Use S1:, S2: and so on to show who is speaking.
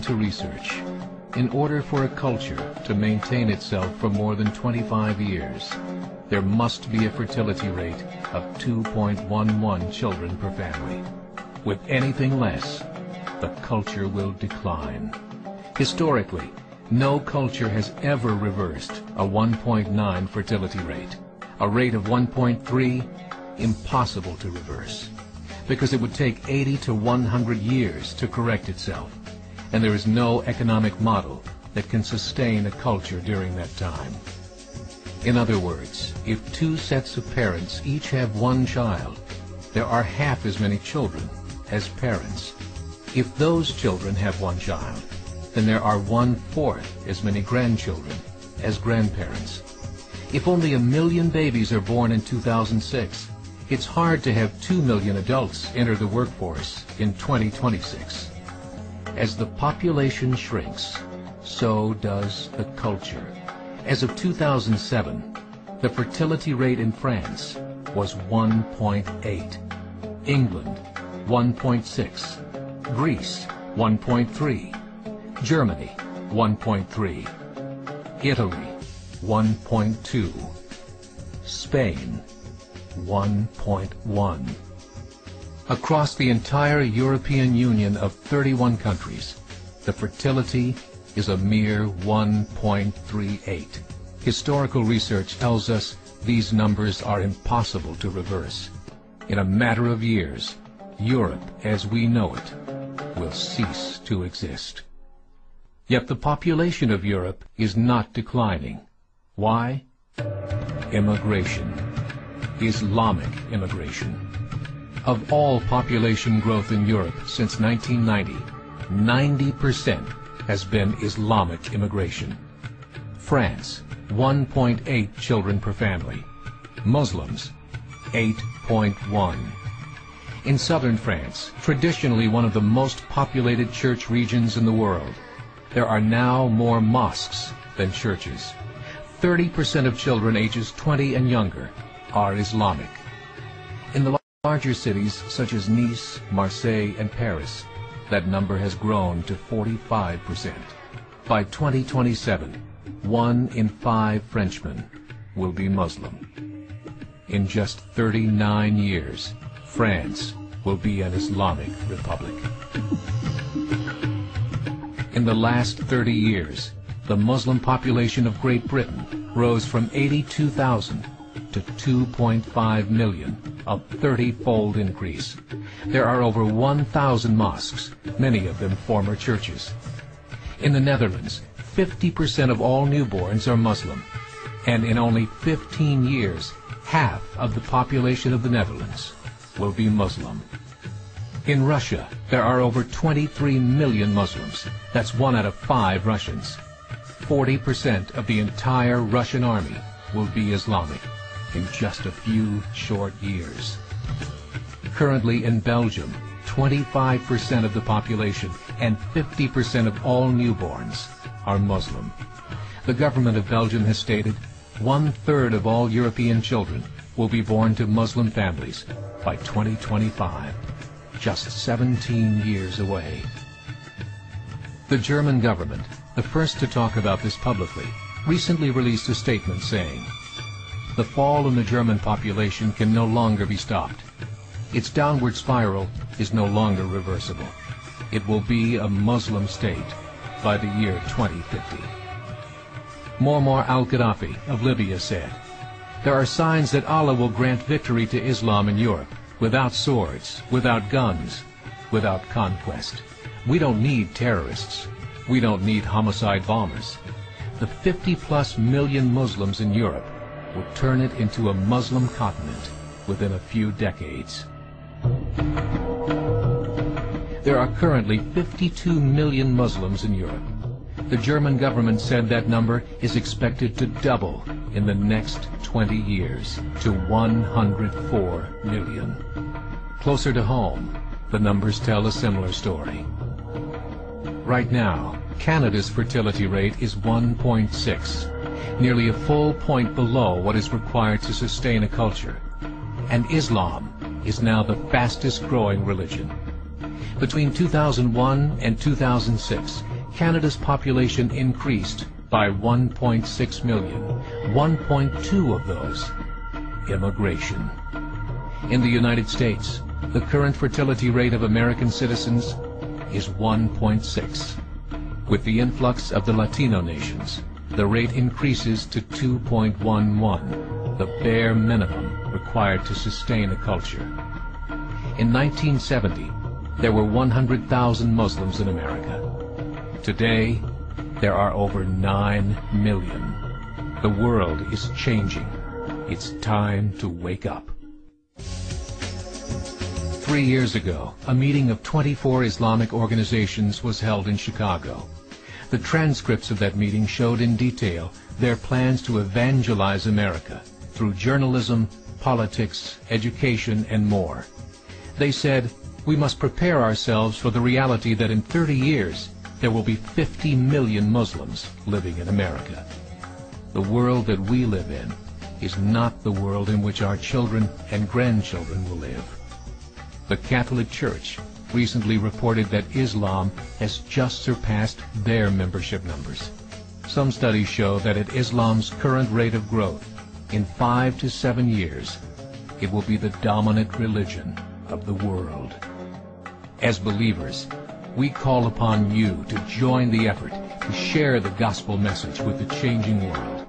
S1: According to research, in order for a culture to maintain itself for more than 25 years, there must be a fertility rate of 2.11 children per family. With anything less, the culture will decline. Historically, no culture has ever reversed a 1.9 fertility rate. A rate of 1.3, impossible to reverse, because it would take 80 to 100 years to correct itself, and there is no economic model that can sustain a culture during that time. In other words, if two sets of parents each have one child, there are half as many children as parents. If those children have one child, then there are 1/4 as many grandchildren as grandparents. If only 1 million babies are born in 2006, it's hard to have 2 million adults enter the workforce in 2026. As the population shrinks, so does the culture. As of 2007, the fertility rate in France was 1.8, England 1.6, Greece 1.3, Germany 1.3, Italy 1.2, Spain 1.1. Across the entire European Union of 31 countries, the fertility is a mere 1.38. Historical research tells us these numbers are impossible to reverse. In a matter of years, Europe as we know it will cease to exist. Yet the population of Europe is not declining. Why? Immigration. Islamic immigration. Of all population growth in Europe since 1990, 90% has been Islamic immigration. France, 1.8 children per family. Muslims, 8.1. In southern France, traditionally one of the most populated church regions in the world, there are now more mosques than churches. 30% of children ages 20 and younger are Islamic. In the larger cities such as Nice, Marseille, and Paris, that number has grown to 45%. By 2027, 1 in 5 Frenchmen will be Muslim. In just 39 years, France will be an Islamic republic. In the last 30 years, the Muslim population of Great Britain rose from 82,000 to 2.5 million, a 30-fold increase. There are over 1,000 mosques, many of them former churches. In the Netherlands, 50% of all newborns are Muslim, and in only 15 years, half of the population of the Netherlands will be Muslim. In Russia, there are over 23 million Muslims. That's 1 out of 5 Russians. 40% of the entire Russian army will be Islamic in just a few short years. Currently in Belgium, 25% of the population and 50% of all newborns are Muslim. The government of Belgium has stated 1/3 of all European children will be born to Muslim families by 2025, just 17 years away. The German government, the first to talk about this publicly, recently released a statement saying, "The fall in the German population can no longer be stopped. Its downward spiral is no longer reversible. It will be a Muslim state by the year 2050. Muammar al-Gaddafi of Libya said, "There are signs that Allah will grant victory to Islam in Europe, without swords, without guns, without conquest. We don't need terrorists. We don't need homicide bombers. The 50+ million Muslims in Europe will turn it into a Muslim continent within a few decades." There are currently 52 million Muslims in Europe. The German government said that number is expected to double in the next 20 years to 104 million. Closer to home, the numbers tell a similar story. Right now, Canada's fertility rate is 1.6, nearly a full point below what is required to sustain a culture. And Islam is now the fastest growing religion. Between 2001 and 2006, Canada's population increased by 1.6 million, 1.2 of those immigration. In the United States, the current fertility rate of American citizens is 1.6. With the influx of the Latino nations, the rate increases to 2.11, the bare minimum required to sustain a culture. In 1970, there were 100,000 Muslims in America. Today, there are over 9 million. The world is changing. It's time to wake up. 3 years ago, a meeting of 24 Islamic organizations was held in Chicago. The transcripts of that meeting showed in detail their plans to evangelize America through journalism, politics, education, and more. They said, we must prepare ourselves for the reality that in 30 years, there will be 50 million Muslims living in America. The world that we live in is not the world in which our children and grandchildren will live. The Catholic Church recently reported that Islam has just surpassed their membership numbers. Some studies show that at Islam's current rate of growth, in 5 to 7 years, it will be the dominant religion of the world. As believers, we call upon you to join the effort to share the gospel message with the changing world.